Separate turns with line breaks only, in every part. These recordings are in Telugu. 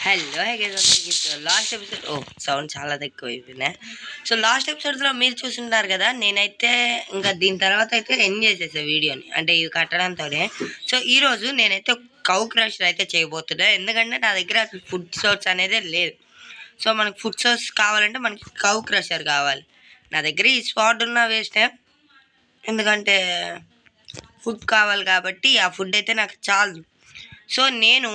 హలో అందరికీ. సో లాస్ట్ ఎపిసోడ్ సౌండ్ చాలా తక్కువ అయిపోయినాయి. సో లాస్ట్ ఎపిసోడ్లో మీరు చూసుంటారు కదా, నేనైతే ఇంకా దీని తర్వాత అయితే ఎండ్ చేసేసా వీడియోని, అంటే ఇవి కట్టడంతోనే. సో ఈరోజు నేనైతే కౌ క్రషర్ అయితే చేయబోతున్నా, ఎందుకంటే నా దగ్గర అసలు ఫుడ్ సోర్స్ అనేది లేదు. సో మనకి ఫుడ్ సోర్స్ కావాలంటే మనకి కౌ క్రషర్ కావాలి. నా దగ్గర ఈ స్పాట్ ఉన్న వేస్టే, ఎందుకంటే ఫుడ్ కావాలి కాబట్టి ఆ ఫుడ్ అయితే నాకు చాలు. సో నేను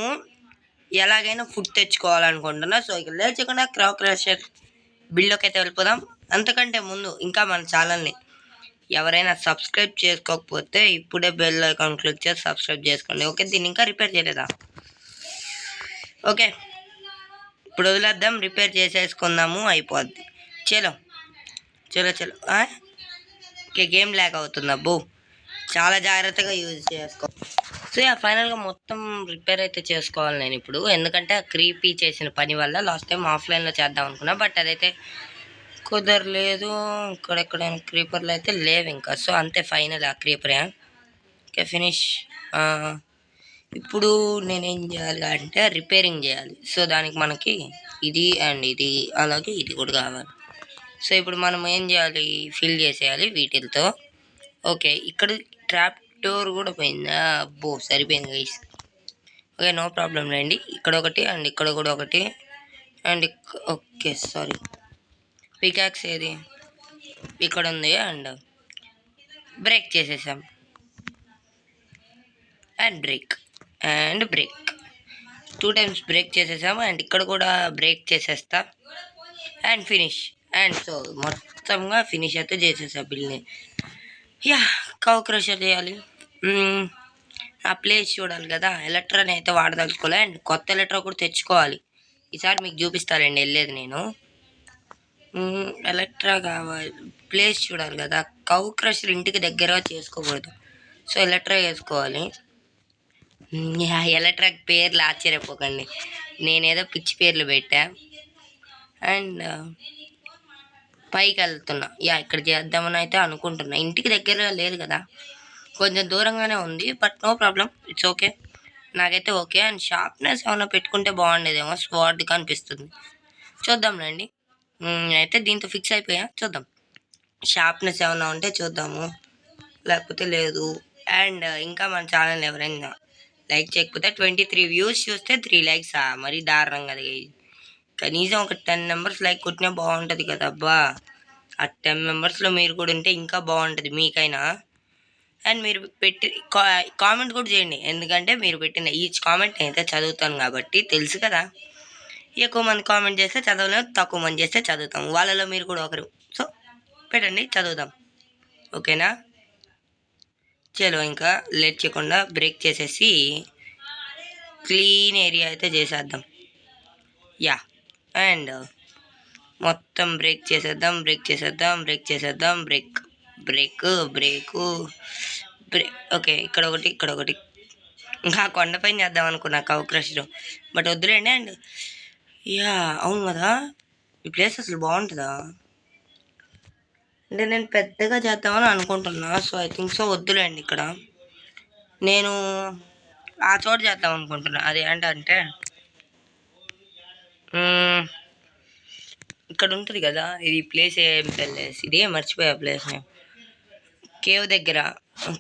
ఎలాగైనా ఫుడ్ తెచ్చుకోవాలనుకుంటున్నా. సో ఇక లేచకుండా క్రౌ క్రషర్ బిల్లోకి అయితే వెళ్ళిపోదాం. అంతకంటే ముందు ఇంకా మన ఛానల్ని ఎవరైనా సబ్స్క్రైబ్ చేసుకోకపోతే ఇప్పుడే బెల్ ఐకాన్ క్లిక్ చేసి సబ్స్క్రైబ్ చేసుకోండి. ఓకే, దీన్ని ఇంకా రిపేర్ చేయలేదా? ఓకే, ఇప్పుడు వదిలేద్దాం, రిపేర్ చేసేసుకుందాము, అయిపోద్ది. చలో చలో చలో. ఓకే, గేమ్ ల్యాగ్ అవుతుంది అబ్బో, చాలా జాగ్రత్తగా యూజ్ చేసుకో. సో ఫైనల్గా మొత్తం రిపేర్ అయితే చేసుకోవాలి నేను ఇప్పుడు, ఎందుకంటే ఆ క్రీపీ చేసిన పని వల్ల లాస్ట్ టైం ఆఫ్లైన్లో చేద్దాం అనుకున్నా, బట్ అదైతే కుదరలేదు. ఇక్కడెక్కడైనా క్రీపర్లు అయితే లేవు ఇంకా. సో అంతే, ఫైనల్ ఆ క్రీపరే. Okay, finish. ఇప్పుడు నేనేం చేయాలి అంటే రిపేరింగ్ చేయాలి. సో దానికి మనకి ఇది అండ్ ఇది అలాగే ఇది కూడా కావాలి. సో ఇప్పుడు మనం ఏం చేయాలి, ఫిల్ చేసేయాలి వీటితో. ఓకే, ఇక్కడ ట్రాప్ డోర్ కూడా పోయిందా? అబ్బో, సరిపోయింది గైస్. ఓకే, నో ప్రాబ్లం లేండి. ఇక్కడ ఒకటి అండ్ ఇక్కడ కూడా ఒకటి అండ్ ఓకే సారీ, పికాక్స్ ఏది ఇక్కడ ఉంది. అండ్ బ్రేక్ చేసేసాం and break and break 2 times break చేసేసాము. అండ్ ఇక్కడ కూడా బ్రేక్ చేసేస్తా అండ్ ఫినిష్. అండ్ సో మొత్తంగా ఫినిష్ అయితే చేసేసా బిల్ని. యా, కౌ క్రషర్ చేయాలి. ఆ ప్లేస్ చూడాలి కదా, ఎలక్ట్రాని అయితే వాడదలుచుకోలే. అండ్ కొత్త ఎలక్ట్రా కూడా తెచ్చుకోవాలి. ఈసారి మీకు చూపిస్తానండి వెళ్ళేది నేను. ఎలక్ట్రా కావాలి, ప్లేస్ చూడాలి కదా. కౌ క్రషర్ ఇంటికి దగ్గరగా చేసుకోకూడదు, సో ఎలక్ట్రా వేసుకోవాలి. ఎలక్ట్రాక్ పేర్లు ఆశ్చర్యపోకండి, నేనేదో పిచ్చి పేర్లు పెట్టా. అండ్ పైకి వెళ్తున్నా. ఇక్కడ చేద్దామని అయితే అనుకుంటున్నా. ఇంటికి దగ్గరగా లేదు కదా, కొంచెం దూరంగానే ఉంది, but no problem, it's okay, నాకైతే ఓకే. అండ్ షార్ప్నెస్ ఏమైనా పెట్టుకుంటే బాగుండేదేమో, స్వాడ్గా అనిపిస్తుంది. చూద్దాంలేండి. అయితే దీంతో ఫిక్స్ అయిపోయా, చూద్దాం. షార్ప్నెస్ ఏమైనా ఉంటే చూద్దాము, లేకపోతే లేదు. అండ్ ఇంకా మన ఛానల్ ఎవరైనా లైక్ చేయకపోతే 23 వ్యూస్ చూస్తే 3 likes, మరీ దారుణం కదా. కనీసం ఒక 10 members లైక్ కొట్టినా బాగుంటుంది కదా. అబ్బా, ఆ 10 membersలో మీరు కూడా ఉంటే ఇంకా బాగుంటుంది మీకైనా. అండ్ మీరు పెట్టి కామెంట్ కూడా చేయండి, ఎందుకంటే మీరు పెట్టిన ఈచ్ కామెంట్ నేనైతే చదువుతాను కాబట్టి, తెలుసు కదా. ఎక్కువ మంది కామెంట్ చేస్తే చదవలేము, తక్కువ మంది చేస్తే చదువుతాం, వాళ్ళలో మీరు కూడా ఒకరు. సో పెట్టండి, చదువుదాం. ఓకేనా? చలో ఇంకా లేట్ చేయకుండా బ్రేక్ చేసేసి క్లీన్ ఏరియా అయితే చేసేద్దాం. యా, అండ్ మొత్తం బ్రేక్ చేసేద్దాం, బ్రేక్ చేసేద్దాం, బ్రేక్ చేసేద్దాం, break break break break. Okay, ఇక్కడ ఒకటి, ఇక్కడ ఒకటి. ఇంకా కొండపైన చేద్దాం అనుకున్నా కౌ క్రషర్, బట్ వద్దులేండి. అండ్ యా, అవును కదా, ఈ ప్లేస్ అసలు బాగుంటుందా అంటే నేను పెద్దగా చేద్దామని అనుకుంటున్నా. సో ఐ థింక్ సో వద్దులేండి. ఇక్కడ నేను ఆ చోట చేద్దాం అనుకుంటున్నా. అది ఏంటంటే ఇక్కడ ఉంటుంది కదా, ఇది ప్లేస్ ఏం ప్లేస్, ఇదే మర్చిపోయా ప్లేస్ నేమ్. కేవ్ దగ్గర,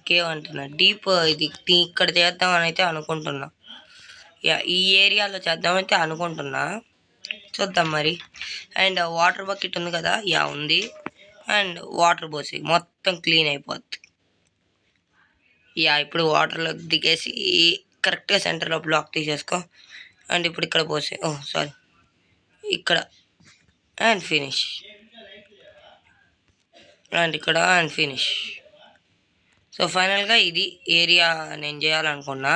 కేవ్ అంటున్నా, డీప్, ఇది ఇక్కడ చేద్దామని అయితే అనుకుంటున్నా. యా, ఈ ఏరియాలో చేద్దామైతే అనుకుంటున్నా, చూద్దాం మరి. అండ్ వాటర్ బకెట్ ఉంది కదా, యా ఉంది. అండ్ వాటర్ పోసి మొత్తం క్లీన్ అయిపోద్ది. యా, ఇప్పుడు వాటర్లో దిగేసి కరెక్ట్గా సెంటర్లో బ్లాక్ తీసేసుకో. అండ్ ఇప్పుడు ఇక్కడ పోసి, సారీ, ఇక్కడ అండ్ ఫినిష్. అండ్ ఇక్కడ అండ్ ఫినిష్. సో ఫైనల్గా ఇది ఏరియా నేను చేయాలనుకున్నా.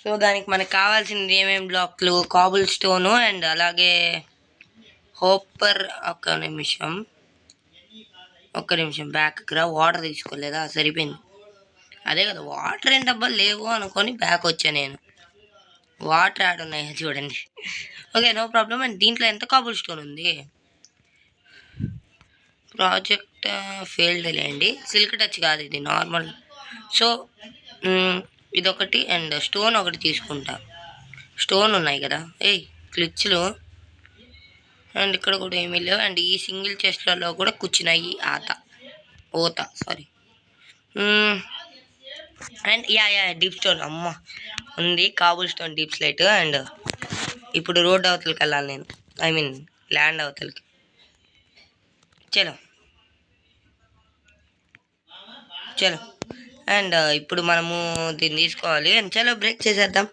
సో దానికి మనకు కావాల్సింది ఏమేమి బ్లాక్లు, కాబుల్ స్టోను అండ్ అలాగే హోపర్. ఒక్క నిమిషం బ్యాక్కి రా, వాటర్ తీసుకోలేదా, సరిపోయింది. అదే కదా, వాటర్ ఏం డబ్బా లేవు అనుకొని బ్యాక్ వచ్చా నేను. వాటర్ యాడ్ ఉన్నాయా చూడండి. Okay, no problem. అండ్ దీంట్లో ఎంత కాబుల్ స్టోన్ ఉంది? ప్రాజెక్ట్ ఫెయిల్డ్ లేండి, సిల్క్ టచ్ కాదు ఇది, నార్మల్. సో ఇదొకటి అండ్ స్టోన్ ఒకటి తీసుకుంటా. స్టోన్ ఉన్నాయి కదా, క్లిచ్లు. అండ్ ఇక్కడ కూడా ఏమీ లేవు. అండ్ ఈ సింగిల్ చెస్ట్లలో కూడా కూర్చున్నాయి సారీ. అండ్ డీప్ స్టోన్ అమ్మ ఉంది, Kabul stone deep slight. And ఇప్పుడు రోడ్ అవతలకి వెళ్ళాలి నేను, ఐ మీన్ ల్యాండ్ అవతలకి. చలో చలో. అండ్ ఇప్పుడు మనము దీన్ని తీసుకోవాలి. అండ్ చలో బ్రేక్ చేసేద్దాం,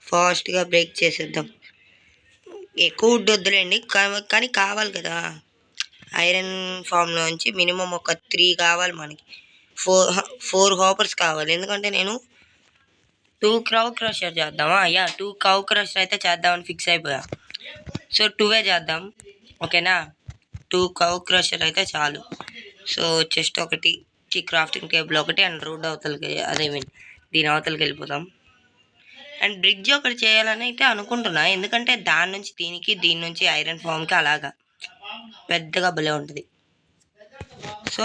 ఫాస్ట్గా బ్రేక్ చేసేద్దాం. ఎక్కువ వుడ్ వద్దులేండి, కానీ కావాలి కదా. ఐరన్ ఫామ్లోంచి మినిమం ఒక 3 కావాలి మనకి. 4 హాపర్స్ కావాలి, ఎందుకంటే నేను 2 కౌ క్రషర్ చేద్దామా. 2 కౌ క్రషర్ అయితే చేద్దామని ఫిక్స్ అయిపోయా. సో 2 చేద్దాం, ఓకేనా. 2 కౌ క్రషర్ అయితే చాలు. సో చెస్ట్ ఒకటి, క్రాఫ్టింగ్ టేబుల్ ఒకటి, అండ్ రోడ్ అవతలకి, అదే మీన్ దీని అవతలకి వెళ్ళిపోతాం. అండ్ బ్రిడ్జ్ ఒకటి చేయాలని అయితే అనుకుంటున్నా, ఎందుకంటే దాని నుంచి దీని నుంచి ఐరన్ ఫామ్కి అలాగా పెద్దగా భలే ఉంటుంది. సో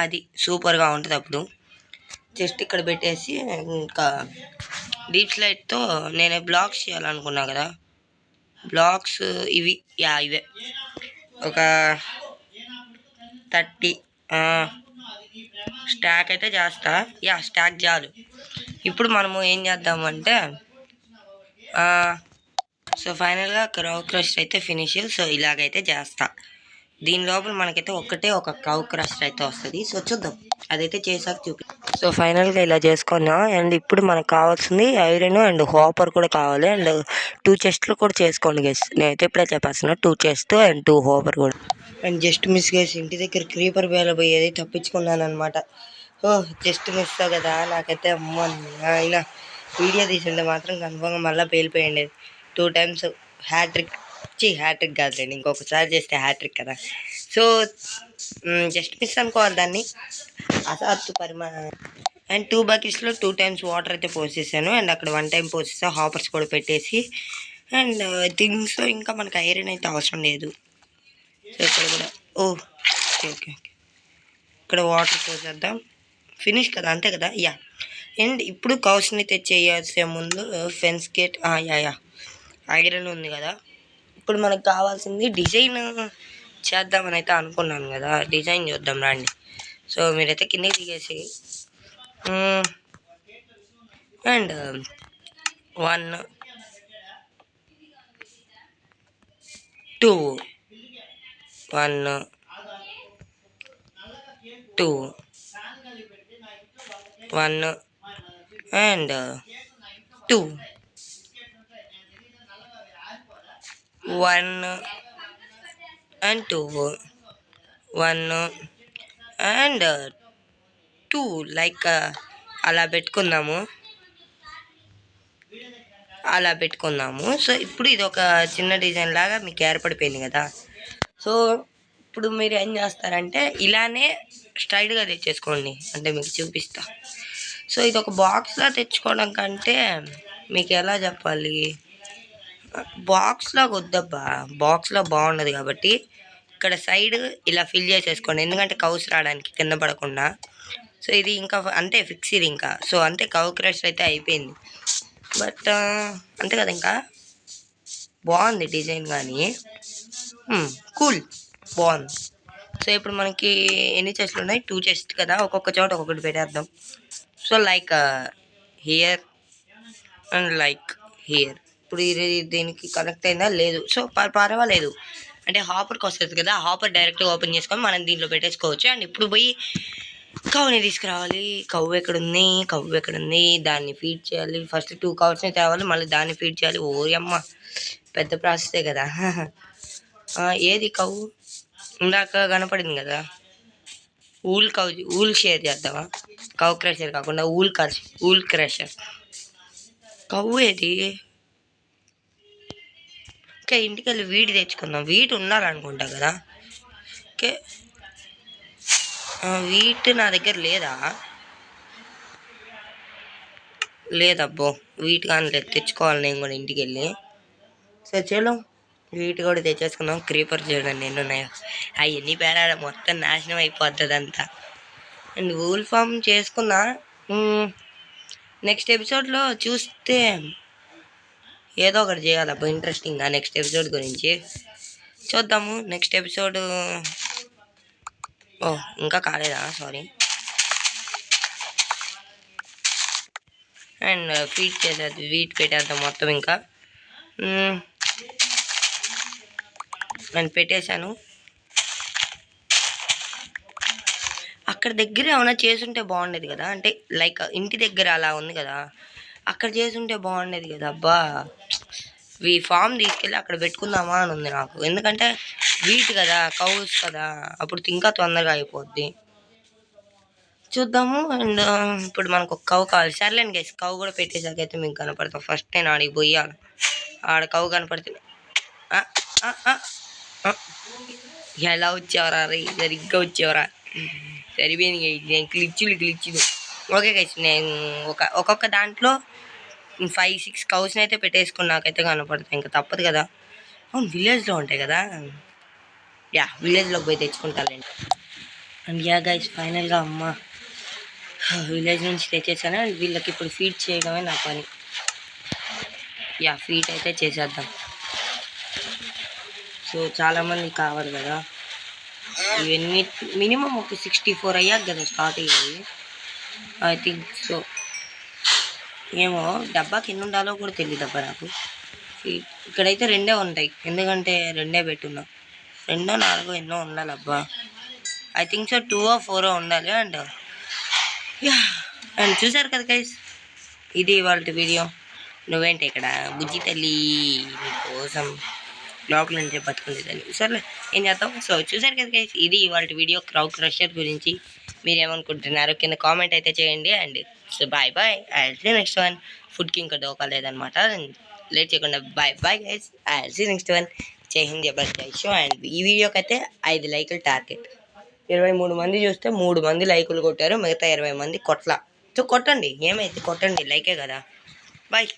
అది సూపర్గా ఉంటుంది. అప్పుడు జస్ట్ ఇక్కడ పెట్టేసి ఇంకా డీప్ స్లైట్తో నేను బ్లాక్స్ చేయాలనుకున్నా కదా. బ్లాక్స్ ఇవే ఒక 30 స్టాక్ అయితే చేస్తా. స్టాక్ చాలు. ఇప్పుడు మనము ఏం చేద్దామంటే సో ఫైనల్గా కౌ క్రషర్ అయితే ఫినిష్. సో ఇలాగైతే చేస్తా. దీని లోపల మనకైతే ఒక కౌ క్రషర్ అయితే వస్తుంది. సో చూద్దాం, అదైతే చేసాక చూపి. సో ఫైనల్గా ఇలా చేసుకున్నా. అండ్ ఇప్పుడు మనకు కావాల్సింది ఐరన్ అండ్ హాపర్ కూడా కావాలి. అండ్ 2 చెస్ట్లు కూడా చేసుకోండి గైస్, నేనైతే ఇప్పుడే చెప్పేస్తున్నా. 2 చెస్ట్ అండ్ 2 హాపర్ కూడా. అండ్ జస్ట్ మిస్ గైస్, ఇంటి దగ్గర క్రీపర్ పోయేది తప్పించుకున్నాను అనమాట. జస్ట్ మిస్ కదా. నాకైతే అమ్మ ఆయన వీడియో తీసుంటే మాత్రం కన్ఫర్మ్గా మళ్ళీ పేలిపోయింది. 2 times హ్యాట్రిక్ కాదులేండి, ఇంకొకసారి చేస్తే హ్యాట్రిక్ కదా. సో జస్ట్ మిస్ అనుకోవాలి దాన్ని, అసాత్తు పరిమాణం. అండ్ 2 బకెట్స్లో 2 times వాటర్ అయితే పోసేసాను. అండ్ అక్కడ 1 time పోసేసా, హాపర్స్ కూడా పెట్టేసి. అండ్ థింగ్స్ ఇంకా మనకి ఐరన్ అయితే అవసరం లేదు. సో ఇక్కడ కూడా ఓకే. ఇక్కడ వాటర్ పోసేద్దాం, ఫినిష్ కదా, అంతే కదా. అండ్ ఇప్పుడు కౌస్ని తెచ్చేయాల్సే ముందు ఫెన్స్ గేట్ ఐరన్ ఉంది కదా. ఇప్పుడు మనకు కావాల్సింది డిజైన్ చేద్దామని అయితే అనుకున్నాను కదా. డిజైన్ చూద్దాం రండి. సో మీరైతే కిందకి దిగేసి and 1 2 1 2 1 and 2 1 and 2 1 and 2 like అలా పెట్టుకుందాము. సో ఇప్పుడు ఇది ఒక చిన్న డిజైన్ లాగా మీకు ఏర్పడిపోయింది కదా. సో ఇప్పుడు మీరు ఏం చేస్తారంటే ఇలానే స్ట్రైట్గా తెచ్చేసుకోండి, అంటే మీకు చూపిస్తా. సో ఇది ఒక బాక్స్లా తెచ్చుకోవడం కంటే మీకు ఎలా చెప్పాలి, బాక్స్లో వద్దబ్బా, బాక్స్లో బాగుండదు కాబట్టి ఇక్కడ సైడ్ ఇలా ఫిల్ చేసేసుకోండి, ఎందుకంటే కౌస్ రావడానికి కింద పడకుండా. సో ఇది ఇంకా అంతే ఫిక్స్ ఇది ఇంకా. సో అంతే, కౌ క్రష్ అయితే అయిపోయింది. బట్ అంతే కదా, ఇంకా బాగుంది డిజైన్ కానీ కూల్ బాగుంది. సో ఇప్పుడు మనకి ఎన్ని చెస్ట్లు ఉన్నాయి, 2 చెస్ట్ కదా, ఒక్కొక్క చోట ఒక్కొక్కటి పెట్టేద్దాం. So like here and like here. ఇప్పుడు ఇది దీనికి కనెక్ట్ అయిందా లేదు. సో పర్వాలేదు, అంటే హాపర్కి వస్తుంది కదా, హాపర్ డైరెక్ట్గా ఓపెన్ చేసుకొని మనం దీంట్లో పెట్టేసుకోవచ్చు. అండ్ ఇప్పుడు పోయి కౌని తీసుకురావాలి. కవ్వు ఎక్కడుంది, దాన్ని ఫీడ్ చేయాలి. ఫస్ట్ 2 కవర్స్ని తేవాలి, మళ్ళీ దాన్ని ఫీడ్ చేయాలి. ఓయమ్మ పెద్ద ప్రాసెసే కదా. ఏది కవ్వు ఇందాక కనపడింది కదా, ఊల్ షేర్ చేద్దామా. కౌ క్రషర్ కాకుండా ఊల్ క్రషర్. కవ్వు ఏది? ఓకే, ఇంటికి వెళ్ళి వీటి తెచ్చుకుందాం. వీటి ఉండాలనుకుంటా కదా. ఓకే, వీట్ నా దగ్గర లేదబ్బో, వీట్ కానీ లేదు, తెచ్చుకోవాలి నేను కూడా ఇంటికి వెళ్ళి. సో చలో వీటి కూడా తెచ్చేసుకుందాం. క్రీపర్ చూడండి ఎన్ని ఉన్నాయో, అవన్నీ పేరాడ మొత్తం నాశనం అయిపోతుంది అంతా. అండ్ వూల్ ఫామ్ చేసుకున్నా. నెక్స్ట్ ఎపిసోడ్లో చూస్తే ఏదో ఒకటి చేయాలబ్బా ఇంట్రెస్టింగ్గా నెక్స్ట్ ఎపిసోడ్ గురించి. చూద్దాము నెక్స్ట్ ఎపిసోడ్. ఓ ఇంకా కాలేదా, సారీ. అండ్ ఫీడ్ చేసేది, వీట్ పెట్టేద్దాం మొత్తం. ఇంకా నేను పెట్టేశాను. అక్కడ దగ్గర ఏమైనా చేసుంటే బాగుండేది కదా, అంటే లైక్ ఇంటి దగ్గర అలా ఉంది కదా, అక్కడ చేసుంటే బాగుండేది కదా. అబ్బా ఈ ఫామ్ తీసుకెళ్ళి అక్కడ పెట్టుకుందామా అని ఉంది నాకు. ఎందుకంటే వీట్ కదా, కౌస్ కదా, అప్పుడు ఇంకా తొందరగా అయిపోద్ది. చూద్దాము. అండ్ ఇప్పుడు మనకు ఒక కౌ కావాలి. సర్లేండి గైస్, కౌ కూడా పెట్టేసాకైతే మీకు కనపడతాం. ఫస్ట్ నేను ఆడికి పోయాను. ఆడ కౌ కనపడితే ఎలా వచ్చేవరా రే, సరిగ్గా వచ్చేవరా. సరిపోయింది గైస్, నేను క్లిచ్చులు. ఓకే గైస్, నేను ఒక్కొక్క దాంట్లో 5-6 కౌస్ని అయితే పెట్టేసుకున్నాకైతే కనపడతాయి. ఇంకా తప్పదు కదా. అవును, విలేజ్లో ఉంటాయి కదా. యా, విలేజ్లోకి పోయి తెచ్చుకుంటానండి. అండ్ యా గైస్, ఫైనల్గా అమ్మ విలేజ్ నుంచి తెచ్చేసాను. అండ్ వీళ్ళకి ఇప్పుడు ఫీడ్ చేయడమే నా పని. యా, ఫీడ్ అయితే చేసేద్దాం. సో చాలామంది కావాలి కదా, ఇవన్నీ మినిమం ఒక 64 అయ్యాక కదా స్టార్ట్ అయ్యేది, ఐ థింక్ సో. ఏమో డబ్బాకి ఎన్ని ఉండాలో కూడా తెలియదు అబ్బా నాకు. ఇక్కడైతే 2 ఉంటాయి, ఎందుకంటే 2 పెట్టున్నాం. 2-4 ఎన్నో ఉండాలి అబ్బా. ఐ థింక్ సో 2 or 4 ఉండాలి. అండ్ చూసారు కదా గైస్, ఇది ఇవాళ వీడియో. నువ్వేంటి ఇక్కడ బుజ్జి తల్లి, నీకోసం లోపల నుంచే బతుకుంది తల్లి. సర్లే, ఏం చేద్దాం. సో చూసారు కదా గైస్, ఇది ఇవాళ వీడియో క్రౌ క్రషర్ గురించి. మీరేమనుకుంటున్నారు కింద కామెంట్ అయితే చేయండి. And so bye I see next one. ఫుడ్కి ఇంకా డోకా లేదనమాట. లేట్ చేయకుండా bye guys, I see next one. జై హింద్, జబర్దస్త్ షో. అండ్ ఈ వీడియోకి అయితే 5 లైకులు టార్గెట్. 23 మంది చూస్తే 3 మంది లైకులు కొట్టారు, మిగతా 20 మంది కొట్ల. సో కొట్టండి, ఏమైతే కొట్టండి, లైకే కదా. బాయ్.